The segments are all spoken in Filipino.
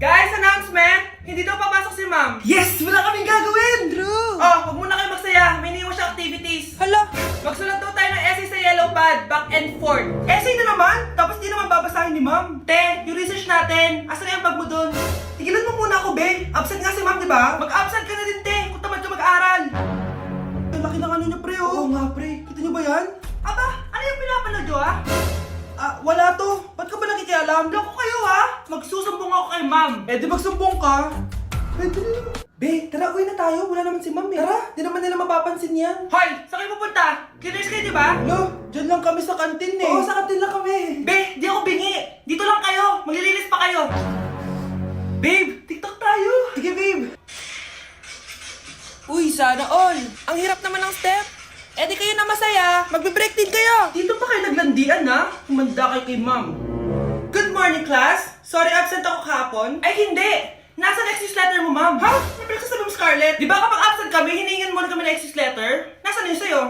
Guys, announcement! Hindi daw papasok si ma'am. Yes! Wala kaming gagawin! True! Oh, huwag muna kayo magsaya. May iniwan siya activities. Hala! Magsulat daw tayo ng essay sa yellow pad, back and forth. Essay na naman! Tapos di naman babasahin ni ma'am. Te, yung research natin. Asan na yung bag mo dun? Tigilan mo muna ako, be. Absent nga si ma'am, di ba? Mag-absent ka na din, te. Kung tamad ka mag-aral. Ang laki ng ano niya, pre, oh. Oo nga, pre. Kita niyo ba yan? Aba, ano yung pinapanood nyo, ha? Wala to. Ba't ka ba nakikialam? Loko kayo, ha? Magsusumbong ako kay ma'am. Eh, di magsumbong ka. Pwede na naman. Be, tara, uwi na tayo. Wala naman si ma'am, eh. Tara, di naman nila mapapansin yan. Hoy, saan kayo pupunta? Cleaners kayo, di ba? Lo, dyan lang kami sa kantin, eh. Oo, sa kantin lang kami. Be, di ako bingi. Dito lang kayo. Maglilinis pa kayo. Babe, TikTok tayo. Sige, babe. Uy, sana all. Ang hirap naman ng step. Eh di kayo na masaya. Magbe-break din kayo. Dito pa kayo naglandian, ha? Humanda kayo kay ma'am. Good morning, class. Sorry, absent ako kahapon. Ay, hindi. Nasa excuse letter mo, ma'am. Ha? May pinagsasabi mo, Scarlett. Di ba kapag absent kami, hiningan mo na kami ng excuse letter? Nasaan yun sa'yo?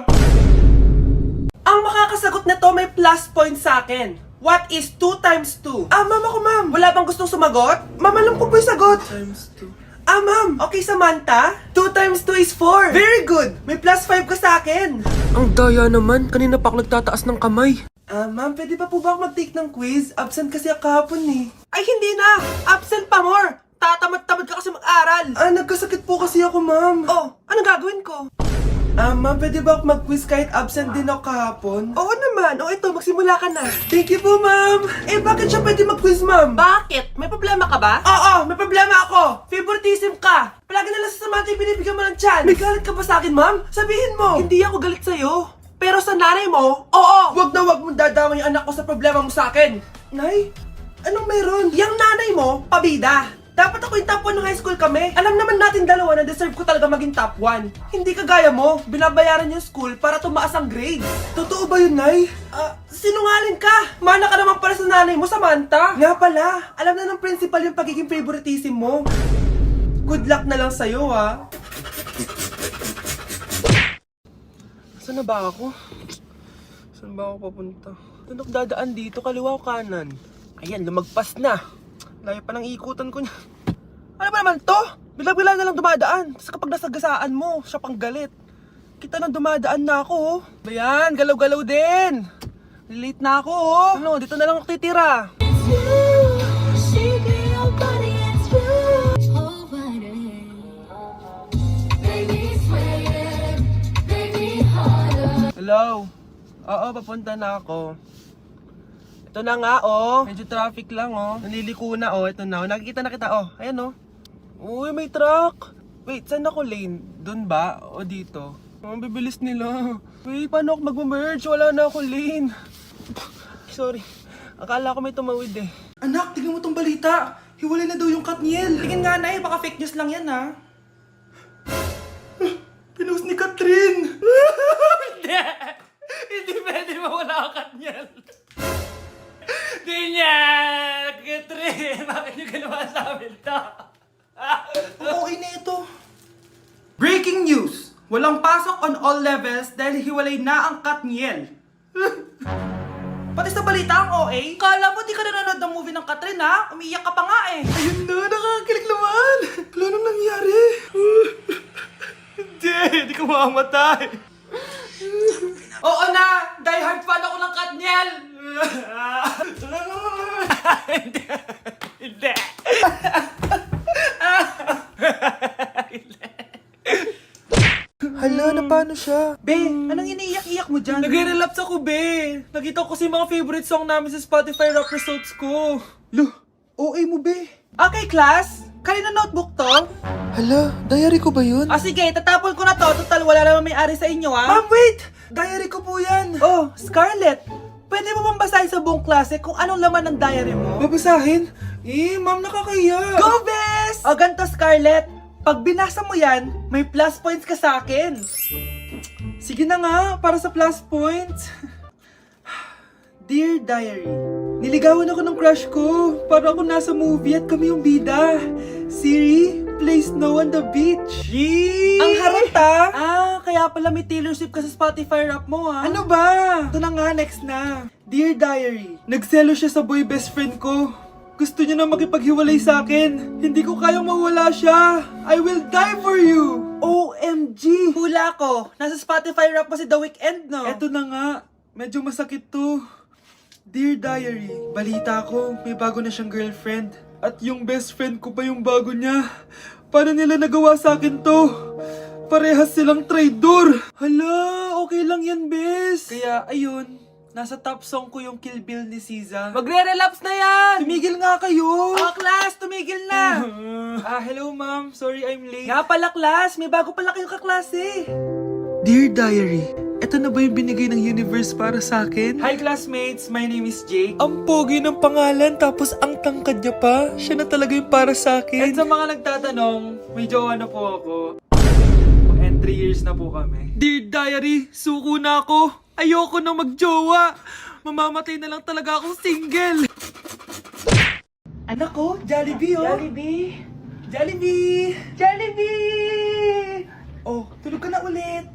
Ang makakasagot na to may plus point sa akin. What is 2 times 2? Ma'am ako, ma'am. Wala bang gustong sumagot? Ma'am, alam ko po yung sagot. Times 2. Ma'am. Okay, Samantha. 2 times 2 is 4. Very good. May plus 5 ka sa akin. Ang daya naman, kanina pa ako nagtataas ng kamay. Ma'am, pwede pa po ba ako mag-take ng quiz? Absent kasi ako kahapon, eh. Ay, hindi na. Absent pa more. Tatamad-tamad ka kasi mag-aral. Nagkasakit po kasi ako, ma'am. Oh, anong gagawin ko? Ma'am, pwede ba ako mag-quiz kahit absent din ako kahapon? Oo naman. O ito, magsimula ka na. Thank you po, ma'am. Eh, bakit siya pwede mag-quiz, ma'am? Bakit? May problema ka ba? Oo, may problema ako. Favoritism ka. Palagi na lang sa Samantha yung binibigyan mo ng chance. May galit ka ba sa akin, ma'am? Sabihin mo. Hindi ako galit sa'yo. Pero sa nanay mo, oo. Wag na wag mong dadama yung anak ko sa problema mo sa akin. Nay, anong meron? Yang nanay mo, pabida. Dapat ako yung top 1 ng high school kami. Alam naman natin dalawa na deserve ko talaga maging top 1. Hindi kagaya mo, binabayaran yung school para tumaas ang grades. Totoo ba yun, Nay? Sinungaling ka. Mana ka naman pala sa nanay mo, Samantha. Nga pala, alam na ng principal yung pagiging favoritism mo. Good luck na lang sa'yo, ha? Saan na ba ako? Saan ba ako papunta? Saan ako dadaan dito? Kaliwa o kanan? Ayan, lumagpas na. Layo pa ng ikutan ko niya. Ano ba naman to? Bigla-bigla na lang dumadaan. Tapos kapag nasagasaan mo, siya pang galit. Kita nang dumadaan na ako, oh. Ayan, galaw-galaw din. Late na ako, oh. Ano, dito na lang ako titira. Hello? Oo, papunta na ako. Ito na nga, oh. Medyo traffic lang, oh. Naliliko na, oh. Ito na, oh. Nakikita na kita, oh. Ayan, oh. Uy, may truck. Wait, saan ako lane? Doon ba? O dito? Ang bibilis nila. Wait, paano ako mag-merge? Wala na ako lane. Sorry. Akala ko may tumawid, eh. Anak, tignan mo tong balita. Hiwalay na daw yung Katniel. Tingin nga, Nay. Baka fake news lang yan, ha? Pinost ni Catherine. Hindi! Hindi pwede mawala ang Katniel. Di niya! Catherine! Bakit niyo ginawa sa amin to? Okay na ito. Breaking news! Walang pasok on all levels dahil hiwalay na ang Katniel. Pati sa balita ang OA, kala mo di ka nanonood ng movie ng Catherine, ha? Umiiyak ka pa nga, eh. Ayun na, nakakakilig naman. Wala nang nangyari. Hindi ko mamamatay. Oo na! Die hard fan ako ng Katniel! Hindi. Hindi. Hala, na paano siya? Be, anong iniiyak-iyak mo dyan? Nagre-relapse ako, be. Nakita ko kasi mga favorite song namin sa Spotify rap results ko. Lo, OA mo, be. Okay, class. Kanina notebook to? Hala, diary ko ba yun? Sige, tatapon ko na to. Total, wala naman may-ari sa inyo, ha? Ma'am, wait! Diary ko po yan. Oh, Scarlett. Pwede mo bang basahin sa buong klase kung anong laman ng diary mo? Babasahin? Ma'am, nakakaya. Go, Bes! O, ganito, Scarlett. Pag binasa mo yan, may plus points ka sa akin. Sige na nga, para sa plus points. Dear Diary, niligawan ako ng crush ko. Para ako nasa movie at kami yung bida. Siri, play Snow on the Beach. Yee! Ang harot, ha? Kaya pala may Taylor Swift ka sa Spotify rap mo, ha? Ano ba? Ito na nga, next na. Dear Diary, nagselo siya sa boy best friend ko. Gusto niya na makipaghiwalay sa akin. Hindi ko kayang mawala siya. I will die for you. OMG! Hula ko. Nasa Spotify rap pa si The Weeknd, no? Eto na nga. Medyo masakit to. Dear Diary, balita ko, may bago na siyang girlfriend. At yung best friend ko pa yung bago niya. Paano nila nagawa sa akin to? Parehas silang traitor. Hala, okay lang yan, bes. Kaya, ayun. Nasa top song ko yung Kill Bill ni SZA. Magre-relapse na yan! Tumigil nga kayo! Oh, class, tumigil na! Hello ma'am. Sorry I'm late. Nga pala, class, may bago pala kayong kaklase. Dear Diary, eto na ba yung binigay ng universe para sa akin? Hi classmates, my name is Jake. Ang pogi ng pangalan tapos ang tangkad niya pa. Siya na talaga yung para sa akin. At sa mga nagtatanong, may jowa na po ako. And 3 years na po kami. Dear Diary, suko na ako. Ayoko na magjowa. Mamamatay na lang talaga akong single. Anak ko, Jollibee oh. Jollibee! Jollibee! Jollibee! Oh, tulog ka na ulit.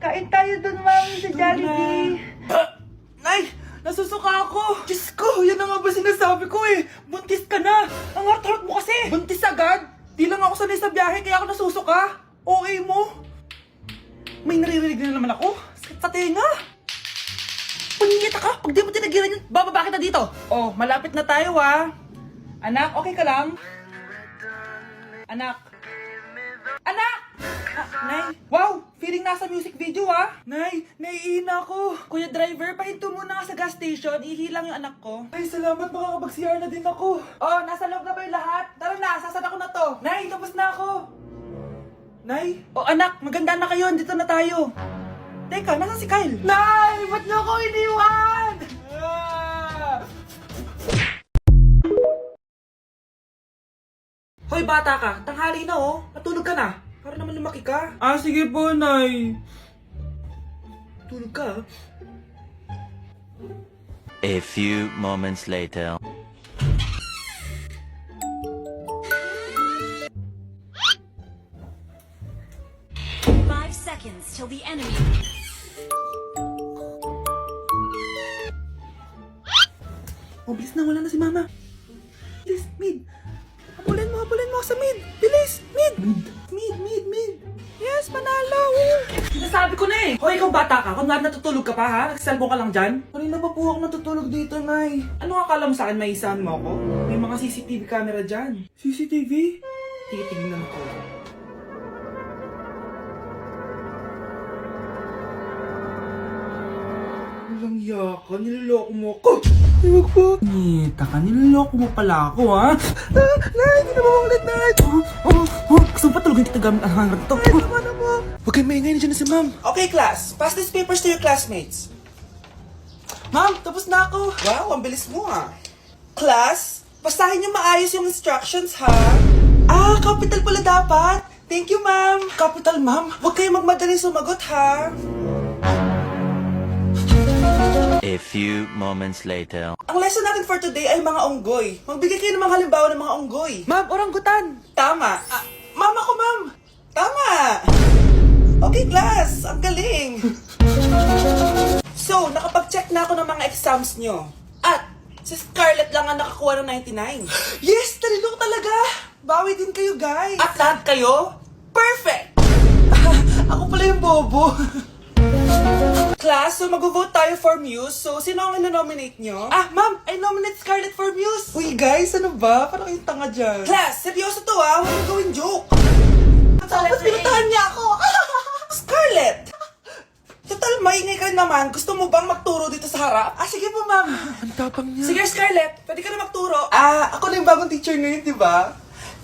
Kain tayo dun, ma'am, sa Jollibee. Nay! Nasusuka ako! Diyos ko! Yan na nga ba sinasabi ko eh! Buntis ka na! Ang harot-harot mo kasi! Buntis agad? Di lang ako sanay sa biyahe kaya ako nasusuka! Okay mo? May naririnig na naman ako! Sakit sa tenga! Paningita ka! Pag di mo tinagilan yun, bababa kita dito! Oh, malapit na tayo, Anak, okay ka lang? Anak! Anak! Nay! Wow! Feeling nasa music video, Nay! Naiihina ako! Kuya driver, pahinto muna nga sa gas station. Ihilang yung anak ko. Ay, salamat! Makakapag-CR na din ako! Oh, nasa loob na ba yung lahat? Tara na, sasada ko na to. Nay, tapos na ako. Nay! Oh, anak, maganda na kayo. Dito na tayo. Teka, nasa si Kyle? Nay! Ba't niyo ako iniwan? Hoy, bata ka. Tanghali na, Matulog ka na. Para naman lumaki ka. Sige po, Nay! Tulog ka, A few moments later. Five seconds till the enemy. Oh, bilis na. Wala na si Mama. Bilis, mid. Habulin mo sa mid. Bilis, mid. Mid. Yes, manalo. Sinasabi ko na Hoy, ikaw bata ka. Kung natutulog ka pa, ha? Nagsisalbo ka lang dyan. Kanina pa po ako natutulog dito, Nay. Ano akala mo sa akin, maisahan mo ako? May mga CCTV camera dyan. CCTV? Titignan ko. Walang yaka, niloloko mo ako! Huwag po. Nita ka, niloloko mo pala ako, ha? Nay, hindi na maulit, Nay! Gusto mo pa tulogin kita gamit ang hangar to? Tama na mo! Huwag kayong maingay, nandiyan na si Ma'am! Okay, class. Pass these papers to your classmates. Ma'am, tapos na ako. Wow, ang bilis mo, Class, basahin niyo maayos yung instructions, ha? Capital pala dapat. Thank you, ma'am. Capital, ma'am. Huwag kayong magmadaling sumagot, ha? A few moments later. Ang lesson natin for today ay mga unggoy. Magbigay kayo ng mga halimbawa ng mga unggoy. Ma'am, oranggutan! Tama. Ma'am ako, ma'am. Tama. Okay, class. Ang galing. So, nakapag-check na ako ng mga exams nyo. At, si Scarlett lang ang nakakuha ng 99. Yes! Talino talaga! Bawi din kayo, guys. At lahat kayo? Perfect! Ako pala yung bobo. Class, so mag-vote tayo for Muse. So, sino ang ino-nominate nyo? Ma'am, I nominate Scarlett for Muse. Uy, guys, ano ba? Parang yung tanga dyan. Class, seryoso to, Huwag mo gawin joke. Tapos pinuntahan niya ako. Scarlett! Total, maingay ka rin naman. Gusto mo bang magturo dito sa harap? Sige po, ma'am. Ang tapang niya. Sige, Scarlett. Pwede ka na magturo. Ako na yung bagong teacher ngayon, di ba?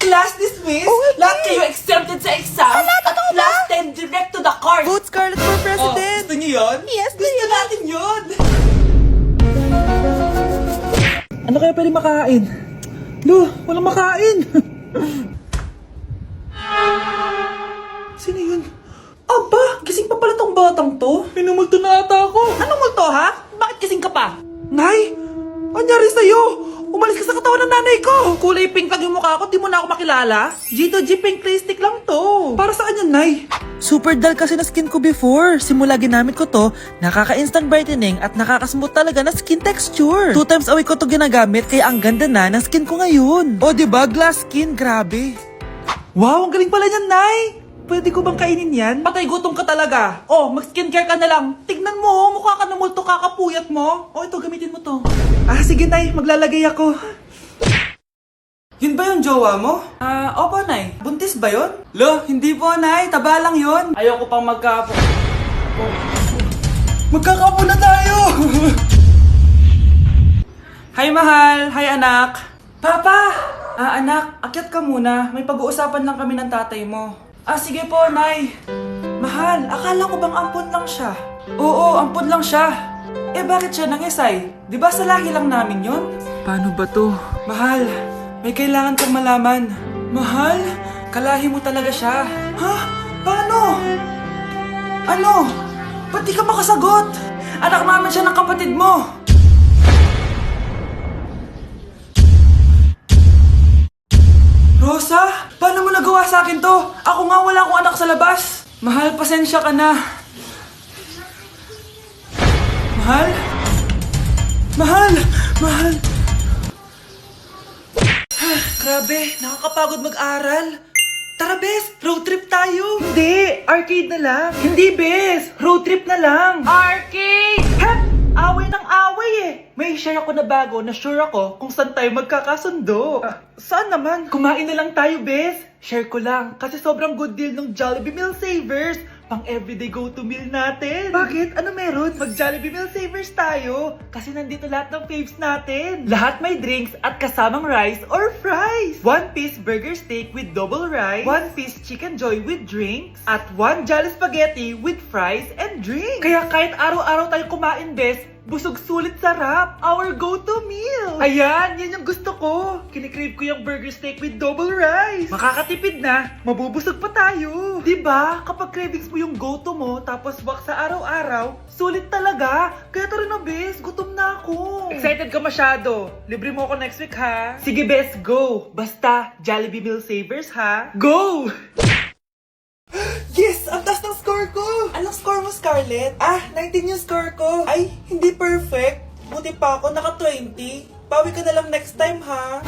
Class dismissed. Lahat kayo exempted sa exam. Last 10 direct to the court. Vote Scarlett for president! Gusto niyo yun? Yes, gusto natin yun. Ano kaya pwede makain? Lo, walang makain! Sino yun? Aba, gising pa pala tong batang to. Minumulto na ata ako! Anong multo, ha? Bakit gising ka pa? Nay! Anyari sa'yo? Umalis ka sa katawan ng nanay ko! Kulay pink lang yung mukha ko, di mo na ako makilala? G2G Pink Clay Stick lang to. Para saan yan, Nay? Super dull kasi na skin ko before. Simula ginamit ko to, nakaka-instant brightening at nakaka-smooth talaga na skin texture. 2 times a week ko to ginagamit kaya ang ganda na ng skin ko ngayon. O diba, glass skin, grabe. Wow, ang galing pala niyan, Nay. Pwede ko bang kainin yan? Patay gutom ka talaga. Oh, mag-skincare ka na lang. Tignan mo, mukha ka na multo kakapuyat mo. Oh, ito, gamitin mo to. Ah, sige, Nay, maglalagay ako. Yun ba yung jowa mo? Opo, Nay. Buntis ba yun? Lo, hindi po, Nay. Taba lang yun. Ayoko pang magkapo. Magkakapo na tayo! Hi, mahal. Hi, anak. Papa! Anak, akyat ka muna. May pag-uusapan lang kami ng tatay mo. Sige po, Nay. Mahal, akala ko bang ampun lang siya? Oo, ampun lang siya. Bakit siya nangisay? Di ba sa lahi lang namin yon? Paano ba to? Mahal, may kailangan kang malaman. Mahal? Kalahi mo talaga siya. Ha? Paano? Ano? Ba't di ka makasagot? Anak naman siya ng kapatid mo. Rosa? Paano mo nagawa sa akin to? Ako nga wala akong anak sa labas. Mahal, pasensya ka na. Mahal? Mahal! Mahal! Grabe, nakakapagod mag-aral. Tara, Bes, road trip tayo. Hindi, arcade na lang. Hindi, Bes, road trip na lang. Arcade! Ha? Away ng away eh. May share ako na bago na sure ako kung saan tayo magkakasundo. Saan naman? Kumain na lang tayo, Bes. Share ko lang kasi sobrang good deal ng Jollibee Meal Savers. Pang everyday go-to meal natin. Bakit? Ano meron? Mag Jollibee Meal Savers tayo. Kasi nandito lahat ng faves natin. Lahat may drinks at kasamang rice or fries. 1-piece burger steak with double rice. 1-piece chicken joy with drinks. At 1 Jolly Spaghetti with fries and drinks. Kaya kahit araw-araw tayo kumain, Bes, busog sulit sarap. Our go-to meal. Ayan, yan yung gusto ko. Kinikrave ko yung burger steak with double rice. Makakatipid na, mabubusog pa tayo. Diba? Kapag cravings mo yung go-to mo, tapos wak sa araw-araw, sulit talaga. Kaya tara na, Bes, gutom na ako. Excited ka masyado. Libre mo ako next week, ha? Sige, Bes, go. Basta, Jollibee Meal Savers, ha? Go! Yes! Ang taas ng score ko! Anong score mo, Scarlett? 19 yung score ko. Ay, hindi perfect. Buti pa ako, naka 20. Pawi ka na lang next time, ha?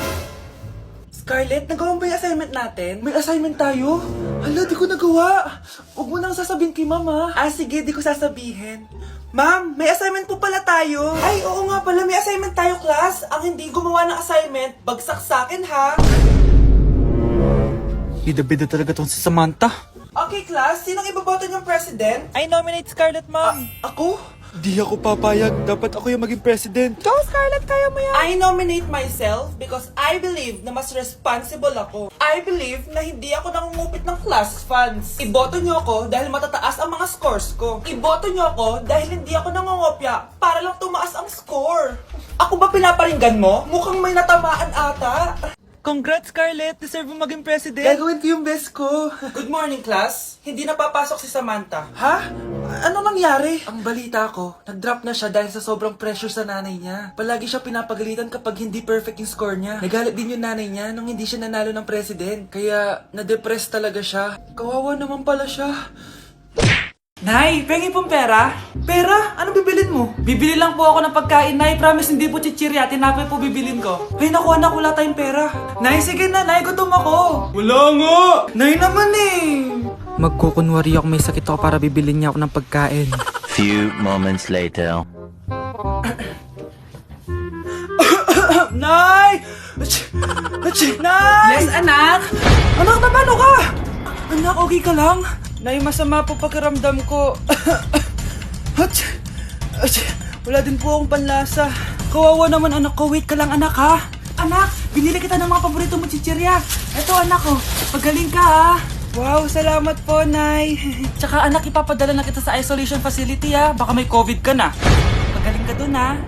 Scarlett, nagawa mo ba yung assignment natin? May assignment tayo? Hala, di ko nagawa. Huwag mo nang sasabihin kay Mama. Sige, di ko sasabihin. Ma'am, may assignment po pala tayo. Ay, oo nga pala, may assignment tayo, class. Ang hindi gumawa ng assignment, bagsak sa akin, ha? Bida-bida talaga tong si Samantha. Okay, class. Sinong iboboto niyong president? I nominate Scarlett, Ma'am. Ako? Di ako papayag. Dapat ako yung maging president. Go, Scarlett! Kaya mo yan! I nominate myself because I believe na mas responsible ako. I believe na hindi ako nangungupit ng class funds. Iboto niyo ako dahil matataas ang mga scores ko. Iboto niyo ako dahil hindi ako nangungopya para lang tumaas ang score. Ako ba pinaparinggan mo? Mukhang may natamaan ata. Congrats, Scarlett! Deserve mo maging president! Gagawin ko yung best ko. Good morning, class. Hindi na papasok si Samantha. Ha? Ano nangyari? Ang balita ko, nag-drop na siya dahil sa sobrang pressure sa nanay niya. Palagi siya pinapagalitan kapag hindi perfect yung score niya. Nagalit din yung nanay niya nung hindi siya nanalo ng president. Kaya, na-depress talaga siya. Kawawa naman pala siya. Nay, pengi pong pera? Pera? Ano bibilin mo? Bibili lang po ako ng pagkain, Nay. Promise, hindi po chichirya. Tinapay po bibilin ko. Ay, naku anak, wala tayong pera. Nay, sige na, Nay. Gutom ako. Wala nga! Nay naman eh. Magkukunwari ako may sakit ako para bibilin niya ako ng pagkain. Few moments later. Nay! Nay! Yes, anak? Anak, paano ka? Anak, okay ka lang? Nay, masama po pakiramdam ko. Wala din po akong panlasa. Kawawa naman anak ko. Wait ka lang anak ha. Anak, binili kita ng mga paborito mo chichirya. Eto anak ko, pagaling ka ha. Wow, salamat po, Nay. Tsaka anak, ipapadala na kita sa isolation facility ha. Baka may COVID ka na. Pagaling ka dun ha.